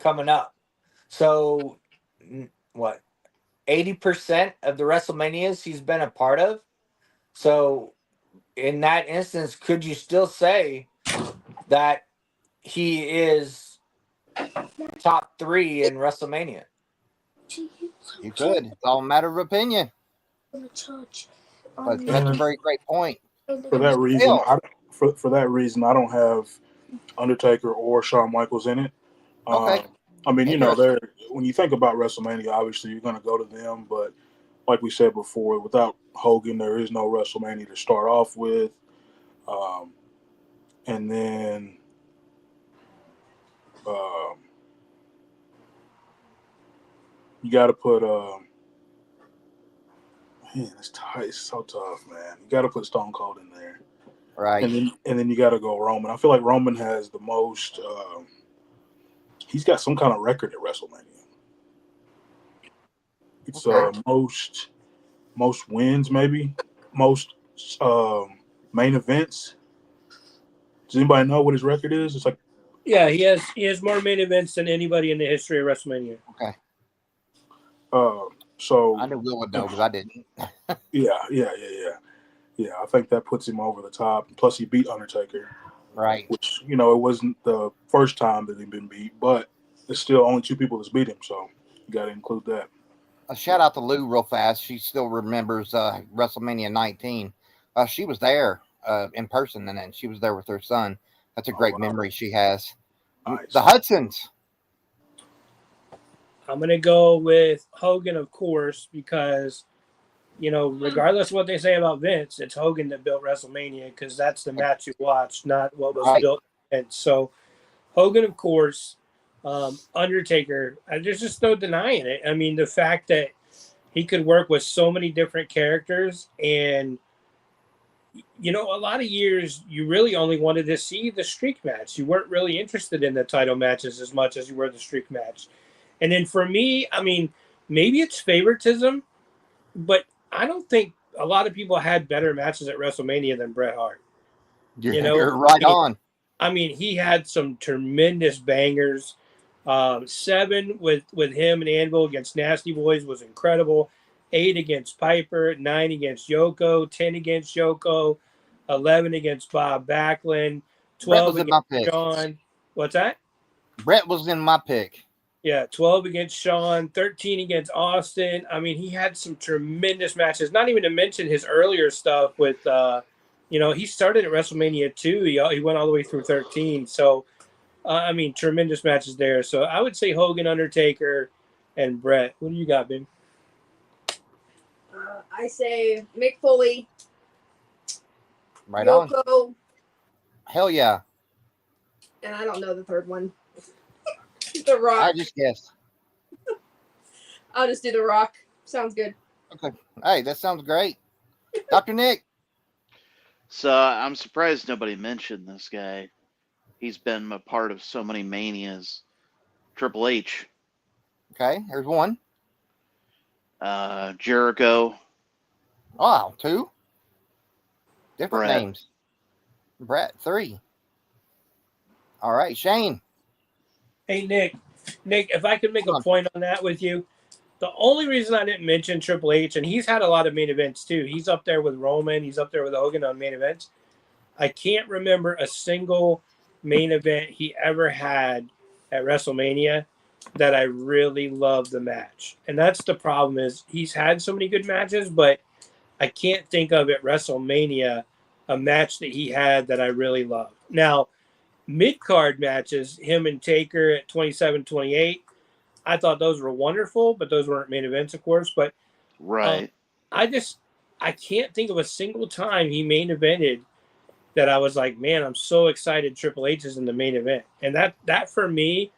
coming up. So what? 80% of the WrestleManias he's been a part of. So in that instance, could you still say that he is top 3 in WrestleMania? You could. It's all a matter of opinion. But that's a very great point. For that reason, for that reason, I don't have Undertaker or Shawn Michaels in it. Okay. I mean, Interesting. when you think about WrestleMania, obviously you're going to go to them, but like we said before, without Hogan, there is no WrestleMania to start off with. And then you got to put man, it's tight. It's so tough, man. You got to put Stone Cold in there, Right. and then you got to go Roman. I feel like Roman has the most. He's got some kind of record at WrestleMania. It's Okay. most wins, maybe most main events. Does anybody know what his record is? It's like Yeah, he has more main events than anybody in the history of WrestleMania. Okay. so I knew Will would know because I didn't. yeah. I think that puts him over the top. Plus, he beat Undertaker, Right. which it wasn't the first time that he'd been beat, but it's still only 2 people that's beat him, so you got to include that. A shout out to Lou real fast. She still remembers WrestleMania 19. She was there in person, and then she was there with her son. That's a great memory she has. Nice. The Hudsons. I'm gonna go with Hogan, of course, because regardless of what they say about Vince, it's Hogan that built WrestleMania because that's the match you watched, not what was Right. built. And so, Hogan, of course, Undertaker. There's just no denying it. I mean, the fact that he could work with so many different characters, and a lot of years you really only wanted to see the streak match. You weren't really interested in the title matches as much as you were the streak match. And then for me, I mean, maybe it's favoritism, but I don't think a lot of people had better matches at WrestleMania than Bret Hart. You're right on. I mean, he had some tremendous bangers. 7 with him and Anvil against Nasty Boys was incredible. 8 against Piper, 9 against Yoko, 10 against Yoko, 11 against Bob Backlund, Brett 12 was in my against pick. Sean. What's that? Brett was in my pick. Yeah, 12 against Sean, 13 against Austin. I mean, he had some tremendous matches. Not even to mention his earlier stuff with, he started at WrestleMania 2. He went all the way through 13. So, I mean, tremendous matches there. So I would say Hogan, Undertaker, and Brett. What do you got, Ben? I say Mick Foley, Right on. Yoko, Hell yeah. and I don't know the third one. The Rock. I just guessed. I'll just do The Rock. Sounds good. Okay. Hey, that sounds great. Dr. Nick. So I'm surprised nobody mentioned this guy. He's been a part of so many manias. Triple H. Okay, here's one. Jericho. Wow, 2. Different Brett. names. Brett, 3. All right, Shane. Hey, Nick, if I could make a point on that with you, the only reason I didn't mention Triple H, and he's had a lot of main events too. He's up there with Roman. He's up there with Hogan on main events. I can't remember a single main event he ever had at WrestleMania that I really loved the match. And that's the problem is he's had so many good matches, but I can't think of at WrestleMania a match that he had that I really loved. Now, mid-card matches, him and Taker at 27, 28, I thought those were wonderful, but those weren't main events, of course. But Right. I can't think of a single time he main evented that I was like, man, I'm so excited Triple H is in the main event. And that for me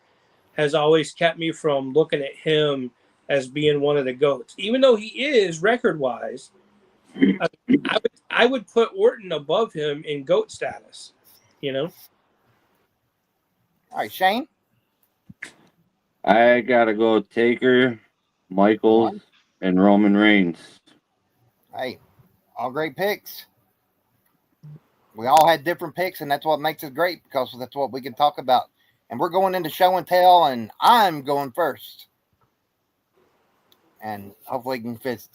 has always kept me from looking at him as being one of the GOATs. Even though he is record-wise, I would put Orton above him in GOAT status, you know? All right, Shane. I gotta go Taker, Michaels, and Roman Reigns. Hey, all great picks. We all had different picks, and that's what makes it great because that's what we can talk about. And we're going into show and tell, and I'm going first. And hopefully, you can fit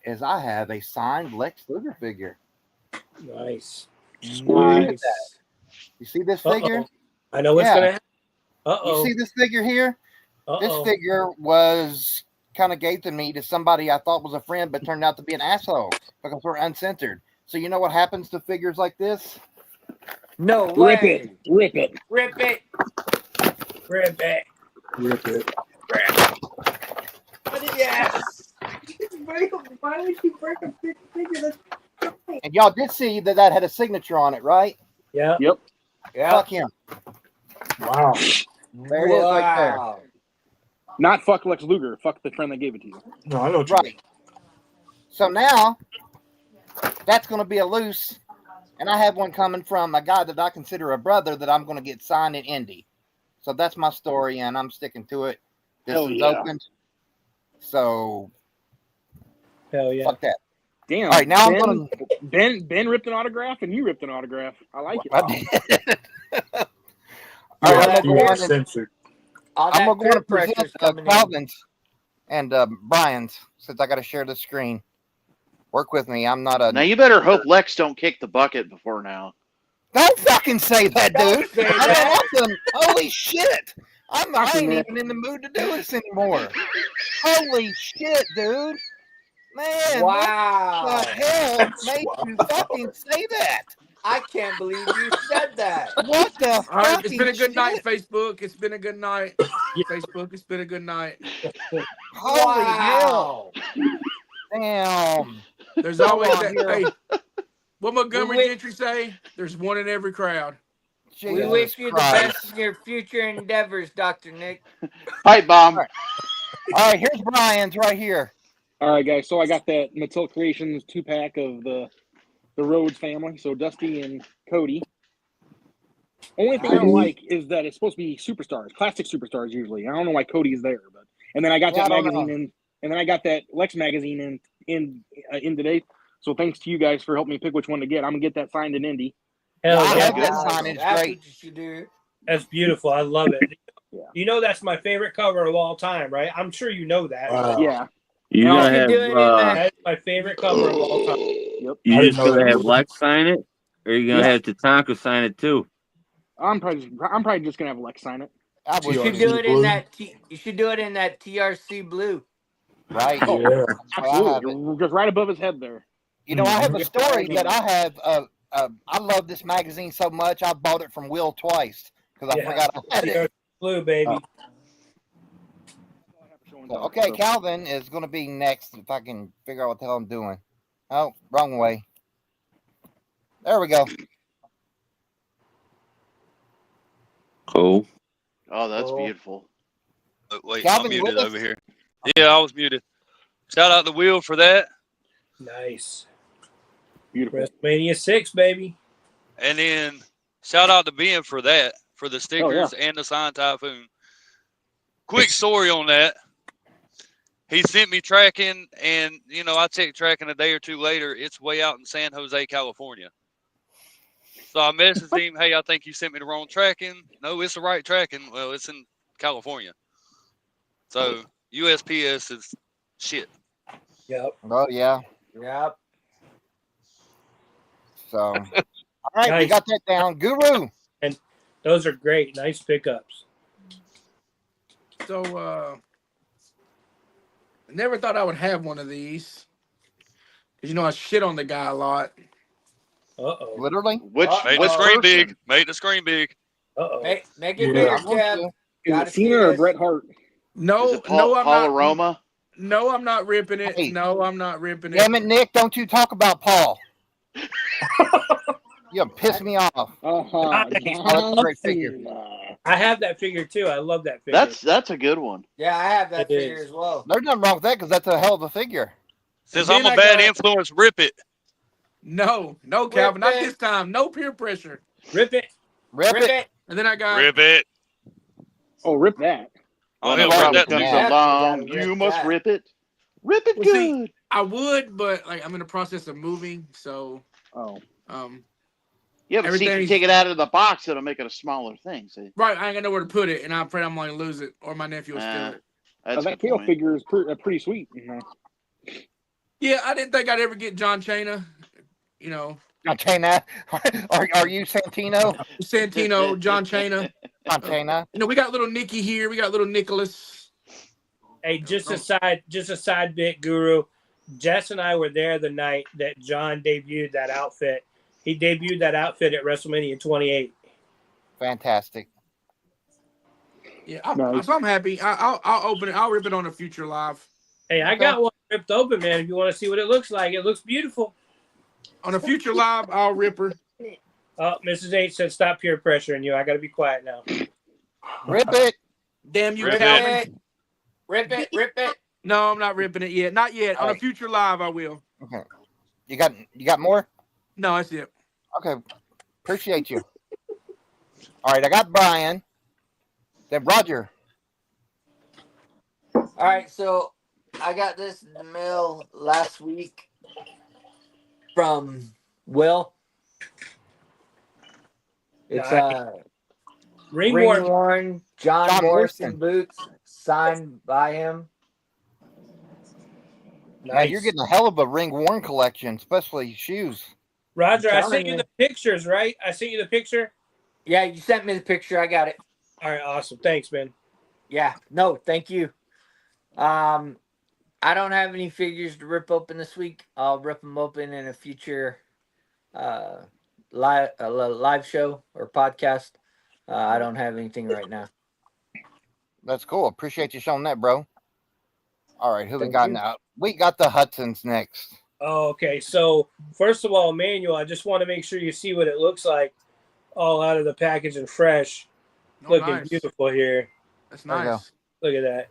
as I have a signed Lex Luger figure. Nice. Nice. You see this figure? I know what's going to happen. You see this figure here? This figure was kind of gave to me to somebody I thought was a friend, but turned out to be an asshole because we're uncensored. So you know what happens to figures like this? No way. Rip it. Rip it. Rip it. Rip it. Yes. Why would you break a big figure? And y'all did see that had a signature on it, right? Yeah. Yep. Fuck him. Wow. There it is right there. Not fuck Lex Luger. Fuck the friend that gave it to you. No, I know what you mean. So now that's going to be a loose, and I have one coming from a guy that I consider a brother that I'm going to get signed in Indy. So that's my story, and I'm sticking to it. This is opened. So hell yeah. Fuck that. Damn. All right, now Ben, I'm going to. Ben ripped an autograph and you ripped an autograph. I like it. I did. All right, right, I'm going to go on censored. All I'm that going to peer present pressure's coming in. Calvin's and Brian's since I got to share the screen. Work with me. I'm not a. Now you better hope Lex don't kick the bucket before now. Don't fucking say that, Don't dude. say I that. don't want them. Holy shit. I ain't even in the mood to do this anymore. Holy shit, dude. Man, Wow. what the hell made you fucking say that? I can't believe you said that. What the All right, it's fucking been a good night, shit? Facebook. It's been a good night. Facebook, it's been a good night. Holy Wow. hell. Damn. There's always on that. here. Hey, what Montgomery We- Gentry say? There's one in every crowd. We Jesus wish you the Christ. best in your future endeavors, Dr. Nick. Pipe bomb. All right, here's Brian's right here. All right, guys. So I got that Mattel Creations 2-pack of the Rhodes family. So Dusty and Cody. Only thing I don't like is that it's supposed to be superstars, classic superstars usually. I don't know why Cody's there, but and then I got Yeah, that I don't magazine know. and then I got that Lex magazine in today. So thanks to you guys for helping me pick which one to get. I'm gonna get that signed in Indy. Hell I yeah, have that signage. That's Great. what you should do. that's beautiful. I love it. Yeah. You know that's my favorite cover of all time, right? I'm sure you know that. Wow. Yeah. You Oh, gonna You have can do it in that. That's my favorite cover of all time. Yep. you I didn't just know gonna that. have Lex sign it, or you gonna Yeah. have Tatanka sign it too? I'm probably just gonna have Lex sign it. I You would should TRC do it in blue. that. You should do it in that TRC blue. right. Oh, Yeah. That's why I have it. absolutely. Just right above his head there. You know, I have a Just story dragging that it. I have. I love this magazine so much. I bought it from Will twice because I Yeah. forgot I had it. Blue, baby. So, okay, Calvin is going to be next if I can figure out what the hell I'm doing. Oh, wrong way. There we go. Cool. Oh, that's Oh. beautiful. Wait, Calvin, I'm you muted with us? over here. Yeah, I was muted. Shout out to Will for that. Nice. Beautiful. WrestleMania 6, baby. And then shout out to Ben for that, for the Oh, stickers and the signed Typhoon. Quick story on that. He sent me tracking, and, you know, I checked tracking a day or two later. It's way out in San Jose, California. So I messaged him, hey, I think you sent me the wrong tracking. No, it's the right tracking. Well, it's in California. So USPS is shit. Yep. Oh, yeah. Yep. So, all right, we Nice. got that down. Guru. And those are great. Nice pickups. So, I never thought I would have one of these. Because, you know, I shit on the guy a lot. Uh-oh. Literally. Which Make the which screen person? big. Make the screen big. Uh-oh. Make it Yeah. bigger, I'm going Kev. to. Is Gotta it see Cena or this. Bret Hart? Is No, it Paul, no, I'm Paul not. Aroma? No, I'm not ripping it. Hey. No, I'm not ripping it. Damn it, Nick. Don't you talk about Paul. You piss me off. Uh-huh. That's a great figure. I have that figure, too. I love that figure. That's a good one. Yeah, I have that It figure is. as well. There's nothing wrong with that because that's a hell of a figure. Since And I'm then a I bad got- influence, rip it. No, Calvin, not this time. No peer pressure. Rip it. Rip it. And then I got Rip it. Oh, rip that. Oh, When hell, the rip problem that comes too. Yeah. along, You gotta you rip must that. rip it. Rip it Well, see, good. I would, but like I'm in the process of moving, so Oh. Yeah, but see, if you everything's- take it out of the box, it'll make it a smaller thing. See, right, I ain't got nowhere to put it, and I'm afraid I'm going to lose it, or my nephew will steal it. that's a That good KO point. figure is pretty sweet. You know. Yeah, I didn't think I'd ever get John Cena. You know, Montana. Are you Santino? Santino, John Cena. Montana. You know, we got little Nicky here. We got little Nicholas. Hey, just a side bit, Guru. Jess and I were there the night that John debuted that outfit. He debuted that outfit at WrestleMania 28. Fantastic. Yeah, Nice. I'm happy. I'll open it. I'll rip it on a future live. Hey, I got one ripped open, man. If you want to see what it looks like, it looks beautiful. On a future live, I'll rip her. Oh, Mrs. H said, "Stop peer pressuring you. I got to be quiet now." Rip it. Damn you, Rip Calvin. Rip it. No, I'm not ripping it yet. Not yet. On a Alright. future live, I will. Okay. You got more? No, that's it. Okay. Appreciate you. All right, I got Brian. Then Roger. All right, so I got this in the mail last week from Will. It's ring Ringworm. worn John John Morrison Morrison. boots signed by him. Man, you're getting a hell of a ring worn collection, especially shoes. Roger, I telling sent you you. the pictures, right? I sent you the picture. Yeah, you sent me the picture. I got it. All right, awesome. Thanks, man. Yeah, no, thank you. I don't have any figures to rip open this week. I'll rip them open in a future live show or podcast. I don't have anything right now. That's cool. Appreciate you showing that, bro. All right, who we Thank got you. now? We got the Hudsons next. Oh, okay. So first of all, Emmanuel, I just want to make sure you see what it looks like, all out of the package and fresh, Oh, looking nice. beautiful here. That's There you go. nice. Look at that.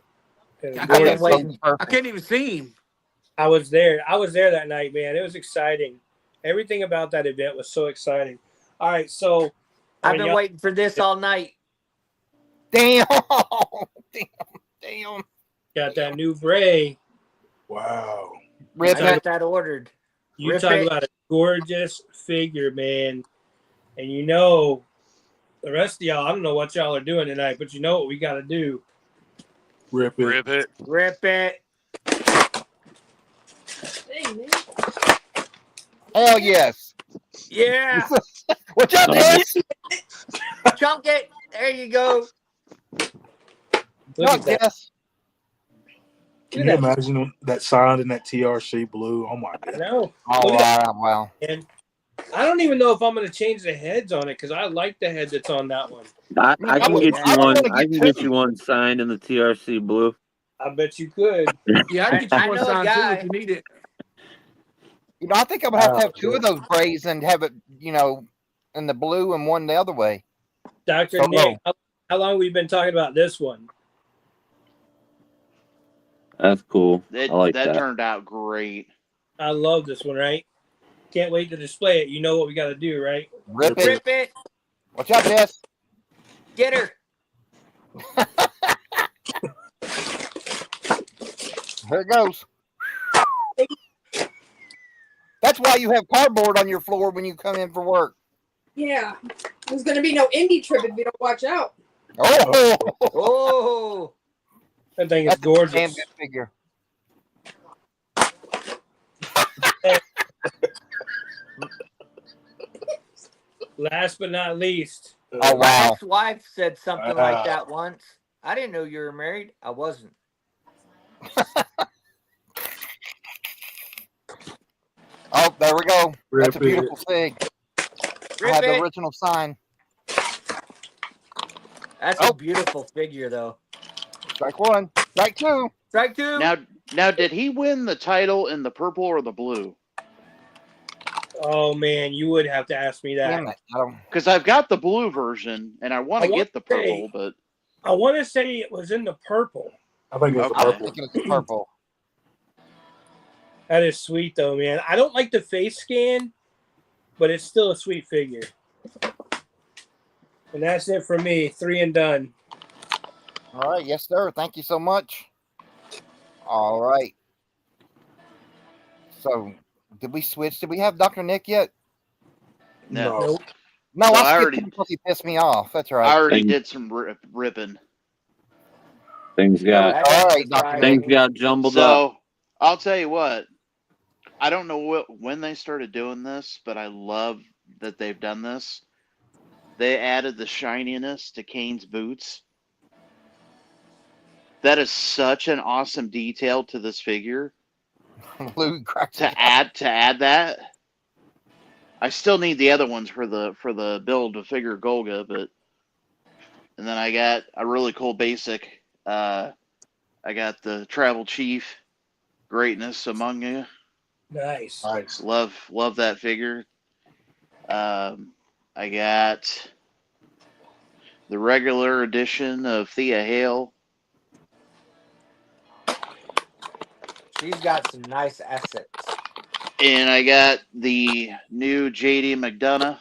I I've been can't, waiting. see, I can't even see him. I was there that night, man. It was exciting. Everything about that event was so exciting. All right, so I've been waiting for this all night. Damn. Damn. got that new Bray. Wow. Rip I got it. that ordered. You Rip talk it. about a gorgeous figure, man. And you know, the rest of y'all, I don't know what y'all are doing tonight, but you know what we got to do. Rip it. Rip it. Rip it. Dang, man. Hell yes. Yeah. What's up, Des? Chunk it. There you go. Look Chuck, at that. Des. Can Look you at that. imagine that sign in that TRC blue? Oh my I god. know. Oh, Look at wow. that. And I don't even know if I'm going to change the heads on it because I like the head that's on that one. I Man, can would get you want one. to I get can two. get you one signed in the TRC blue. I bet you could. Yeah, I can get you I one know a signed too if guy. you need it. You know, I think I'm gonna have to have two of those brays and have it, you know, in the blue and one the other way. Dr. So Nick, how long have we been talking about this one? That's cool. I like That that. turned out great. I love this one, right? Can't wait to display it. You know what we got to do, right? Rip it. Rip it. What's up, Des? Get her. Here it goes. That's why you have cardboard on your floor when you come in for work. Yeah. There's going to be no indie trip if you don't watch out. Oh, Oh. That thing is that's a damn gorgeous. good figure. Last but not least, Oh, My wow. ex-wife said something Wow. like that once. I didn't know you were married. I wasn't. Oh, there we go. That's a Rip beautiful fig. I Rip have the it. original sign. That's Oh. a beautiful figure, though. Strike one. Strike two. Strike two. Now, did he win the title in the purple or the blue? oh man, you would have to ask me that. Damn it. I don't. Because I've got the blue version and I want I to wanna get the say- purple, but I want to say it was in the purple. I think it's Okay. I'm purple. thinking it's purple. That is sweet, though, man. I don't like the face scan, but it's still a sweet figure. And that's it for me. 3 and done. All right. Yes, sir. Thank you so much. All right. So, did we switch? Did we have Dr. Nick yet? no. Nope. No, So I I skipped already- him because he pissed me off. That's right. I already Thank- did some ripping. Things got That All ain't right, Dr. surprising. things got jumbled up. So I'll tell you what. I don't know when they started doing this, but I love that they've done this. They added the shininess to Kane's boots. That is such an awesome detail to this figure. Lou cracked me To add that. I still need the other ones for the build to figure Golga, but and then I got a really cool basic. I got the Travel Chief, Greatness Among You. Nice. Nice. Love that figure. I got the regular edition of Thea Hale. She's got some nice assets. And I got the new JD McDonough.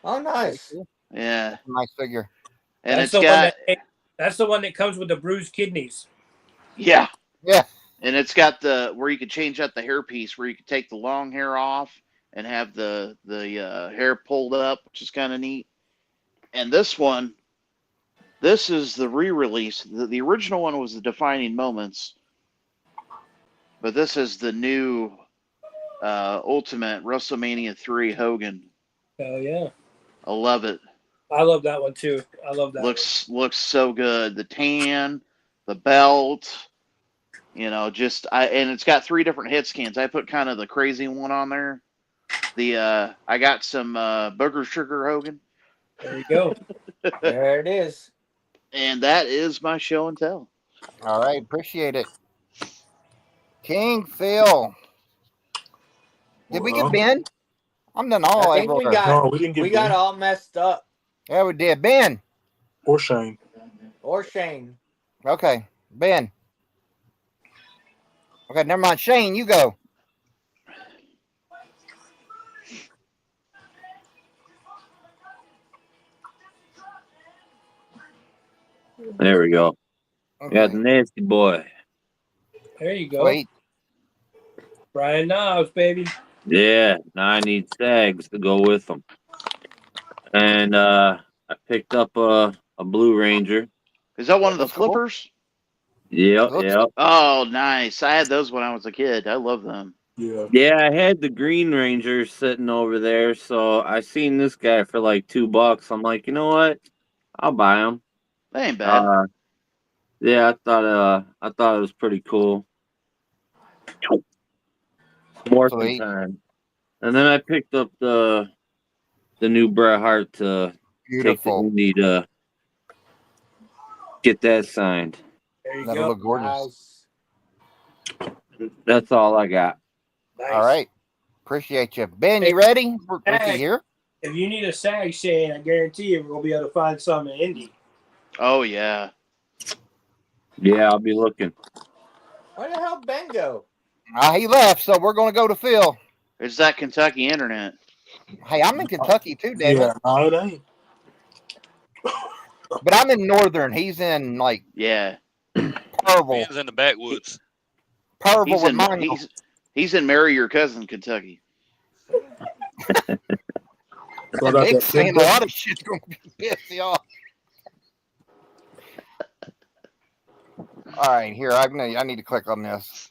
Oh, nice. Yeah. That's a nice figure. And That's it's got that's the one that comes with the bruised kidneys. yeah. Yeah. And it's got the where you can change out the hairpiece where you can take the long hair off and have the hair pulled up, which is kind of neat. And this one, this is the re-release. The original one was the Defining Moments, but this is the new Ultimate WrestleMania 3 Hogan. Oh yeah. I love it. I love that one too. I love that Looks so good. The tan, the belt, you know, and it's got 3 different hit scans. I put kind of the crazy one on there. I got some Booger Sugar Hogan. one. There you go. There it is. And that is my show and tell. All right. Appreciate it. King Phil. Did we get Ben? I'm done all I think we everywhere. got No, we didn't get we got Ben all messed up. Yeah, we did. Ben. or Shane. Or Shane. Okay. Ben. Okay, never mind. Shane, you go. There we go. Okay. Got the nasty boy. There you go. Wait. Brian Knobs, baby. Yeah. Now I need Sags to go with them. and I picked up a Blue Ranger. Is that one of the That's cool. flippers? Yep, Looks- yep. Oh, nice. I had those when I was a kid. I love them. Yeah. Yeah, I had the Green Ranger sitting over there, so I seen this guy for like $2. I'm like, you know what? I'll buy him. They ain't bad. Yeah, I thought it was pretty cool. Morphin Sweet. time. And then I picked up the new Bret Hart to take the Beautiful. Indy to get that signed. There you That'll go. look gorgeous. Nice. That's all I got. Nice. All right. Appreciate you. Ben, you ready? Ricky Hey. here. If you need a sag Shane, I guarantee you we're gonna be able to find some in Indy. Oh, yeah. Yeah, I'll be looking. Where the hell Ben go? He left, so we're going to go to Phil. It's that Kentucky internet. Hey, I'm in Kentucky too, damn Yeah, it. no, it ain't. But I'm in Northern. He's in like Yeah. Purple. Ben's in the backwoods. Purple He's with in mine. he's in Marry Your Cousin, Kentucky. So I got Nick's that saying a Pinto. lot of shit's going to be pissed y'all. All right, here I need to click on this.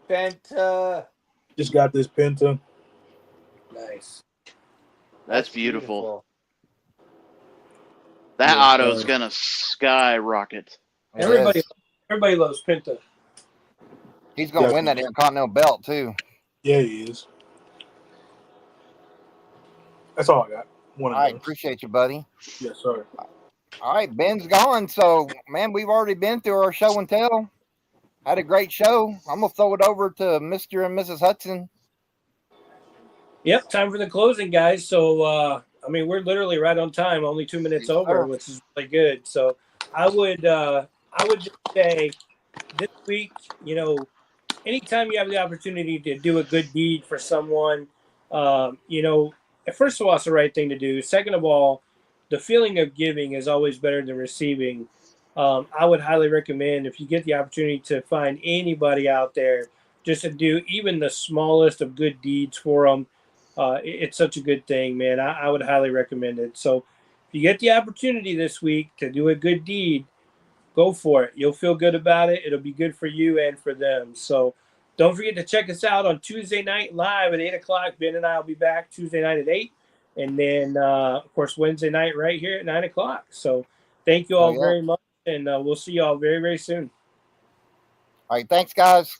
Penta. Just got this Pinto. Nice. That's beautiful. Yeah, That auto's gonna skyrocket. It Everybody, is. everybody loves Pinto. He's going to win that Intercontinental belt too. Yeah, he is. That's all I got. One All of right, those. appreciate you, buddy. Yes, sir. All right, Ben's gone. So, man, we've already been through our show and tell. Had a great show. I'm going to throw it over to Mr. and Mrs. Hudson. Yep, time for the closing, guys. So, I mean, we're literally right on time, only 2 minutes Yes, over, sir. which is really good. So, I would just say this week, you know, anytime you have the opportunity to do a good deed for someone, you know, first of all, it's the right thing to do. Second of all, the feeling of giving is always better than receiving. I would highly recommend if you get the opportunity to find anybody out there just to do even the smallest of good deeds for them. It's such a good thing, man. I would highly recommend it. So if you get the opportunity this week to do a good deed, go for it. You'll feel good about it. It'll be good for you and for them. So don't forget to check us out on Tuesday night live at 8 o'clock. Ben and I will be back Tuesday night at 8. And then, of course, Wednesday night right here at 9 o'clock. So thank you all very much. And we'll see you all very, very soon. All right, thanks, guys.